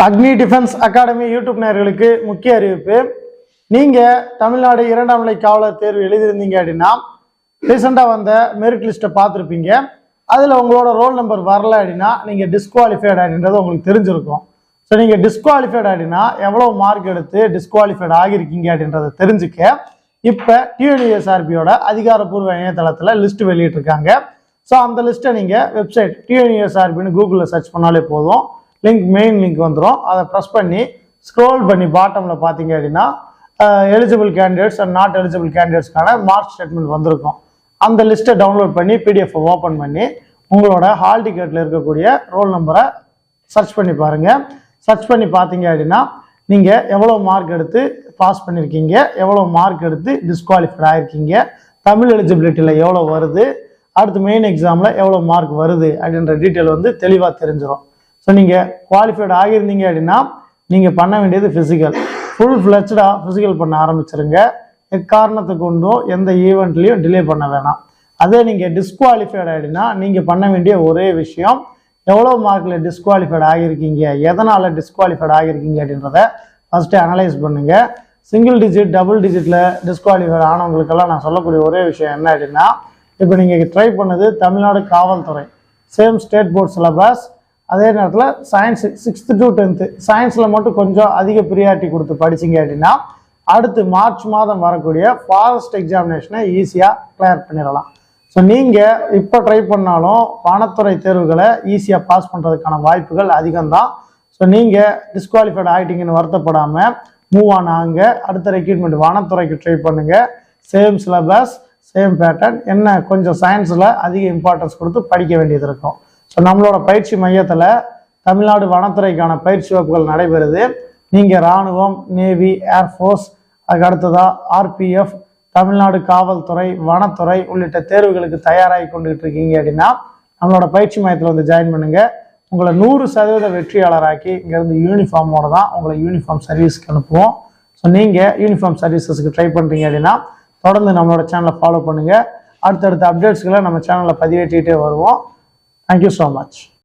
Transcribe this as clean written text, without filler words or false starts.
அக்னி defence academy YouTube நேயர்களுக்கு முக்கிய அறிவிப்பு. நீங்கள் தமிழ்நாடு 2ஆம் நிலை காவலர் தேர்வு எழுதியிருந்தீங்க அப்படின்னா ரீசெண்டாக வந்த மெரிட் லிஸ்ட்டை பார்த்துருப்பீங்க. அதில் உங்களோட ரோல் நம்பர் வரல அப்படின்னா நீங்கள் டிஸ்குவாலிஃபைடு அப்படின்றது உங்களுக்கு தெரிஞ்சிருக்கும். ஸோ நீங்கள் டிஸ்குவாலிஃபைடு அப்படின்னா எவ்வளோ மார்க் எடுத்து டிஸ்குவாலிஃபைடு ஆகியிருக்கீங்க அப்படின்றத தெரிஞ்சுக்க இப்போ டிஎன்யூஎஸ்ஆர்பியோட அதிகாரப்பூர்வ இணையதளத்தில் லிஸ்ட் வெளியிட்டிருக்காங்க. ஸோ அந்த லிஸ்ட்டை நீங்கள் வெப்சைட் டிஎன்யூஎஸ்ஆர்பின்னு கூகுளில் சர்ச் பண்ணாலே போதும், மெயின் லிங்க் வந்துடும். அதை ப்ரெஸ் பண்ணி ஸ்க்ரோல் பண்ணி பாட்டமில் பார்த்தீங்க அப்படின்னா eligible candidates and not eligible கேண்டிடேட்ஸ்க்கான மார்க் ஸ்டேட்மெண்ட் வந்திருக்கும். அந்த லிஸ்ட்டை டவுன்லோட் பண்ணி பிடிஎஃப் ஓப்பன் பண்ணி உங்களோட ஹால் டிக்கெட்டில் இருக்கக்கூடிய ரோல் நம்பரை சர்ச் பண்ணி பாருங்கள். சர்ச் பண்ணி பார்த்தீங்க அப்படின்னா நீங்கள் எவ்வளோ மார்க் எடுத்து பாஸ் பண்ணியிருக்கீங்க, எவ்வளோ மார்க் எடுத்து டிஸ்குவாலிஃபைட் ஆகிருக்கீங்க, தமிழ் எலிஜிபிலிட்டியில் எவ்வளோ வருது, அடுத்து மெயின் எக்ஸாமில் எவ்வளோ மார்க் வருது அப்படின்ற டீட்டெயில் வந்து தெளிவாக தெரிஞ்சிடும். ஸோ நீங்கள் குவாலிஃபைடு ஆகியிருந்தீங்க அப்படின்னா நீங்கள் பண்ண வேண்டியது ஃபுல் ஃப்ளெஜ்டாக ஃபிசிக்கல் பண்ண ஆரம்பிச்சிருங்க. எக்காரணத்தை கொண்டும் எந்த ஈவெண்ட்லையும் டிலே பண்ண வேணாம். அதே நீங்கள் டிஸ்குவாலிஃபைடு ஆகிடுனா நீங்கள் பண்ண வேண்டிய ஒரே விஷயம் எவ்வளோ மார்க்கில் டிஸ்குவாலிஃபைடு ஆகியிருக்கீங்க, எதனால் டிஸ்குவாலிஃபைடு ஆகியிருக்கீங்க அப்படின்றத ஃபஸ்ட்டு அனலைஸ் பண்ணுங்கள். சிங்கிள் டிஜிட் டபுள் டிஜிட்டில் டிஸ்குவாலிஃபைடு ஆனவங்களுக்கெல்லாம் நான் சொல்லக்கூடிய ஒரே விஷயம் என்ன அப்படின்னா, இப்போ நீங்கள் ட்ரை பண்ணது தமிழ்நாடு காவல்துறை சேம் ஸ்டேட் போர்ட் சிலபஸ், அதே நேரத்தில் சயின்ஸ் 6th to 10th சயின்ஸில் மட்டும் கொஞ்சம் அதிக ப்ரியாரிட்டி கொடுத்து படிச்சிங்க அப்படின்னா அடுத்து மார்ச் மாதம் வரக்கூடிய ஃபாரஸ்ட் எக்ஸாமினேஷனை ஈஸியாக கிளியர் பண்ணிடலாம். ஸோ நீங்கள் இப்போ ட்ரை பண்ணாலும் வனத்துறை தேர்வுகளை ஈஸியாக பாஸ் பண்ணுறதுக்கான வாய்ப்புகள் அதிகம்தான். ஸோ நீங்கள் டிஸ்குவாலிஃபைடு ஆகிட்டீங்கன்னு வருத்தப்படாமல் மூவ் ஆன் ஆகுங்க. அடுத்த ரெக்ரூட்மெண்ட் வனத்துறைக்கு ட்ரை பண்ணுங்கள். சேம் சிலபஸ் சேம் பேட்டர்ன், என்ன கொஞ்சம் சயின்ஸில் அதிக இம்பார்ட்டன்ஸ் கொடுத்து படிக்க வேண்டியது இருக்கும். ஸோ நம்மளோட பயிற்சி மையத்தில் தமிழ்நாடு வனத்துறைக்கான பயிற்சி வகுப்புகள் நடைபெறுது. நீங்கள் இராணுவம், நேவி, ஏர்ஃபோர்ஸ், அதுக்கு அடுத்ததாக ஆர்பிஎஃப், தமிழ்நாடு காவல்துறை, வனத்துறை உள்ளிட்ட தேர்வுகளுக்கு தயாராகி கொண்டுகிட்டு இருக்கீங்க அப்படின்னா நம்மளோட பயிற்சி மையத்தில் வந்து ஜாயின் பண்ணுங்கள். உங்களை 100% வெற்றியாளராக்கி இங்கேருந்து யூனிஃபார்மோடு தான் உங்களை யூனிஃபார்ம் சர்வீஸ்க்கு அனுப்புவோம். ஸோ நீங்கள் யூனிஃபார்ம் சர்வீசஸ்க்கு ட்ரை பண்ணுறீங்க அப்படின்னா தொடர்ந்து நம்மளோட சேனலை ஃபாலோ பண்ணுங்கள். அடுத்தடுத்த அப்டேட்ஸ்களை நம்ம சேனலில் பதிவேற்றிக்கிட்டே வருவோம். Thank you so much.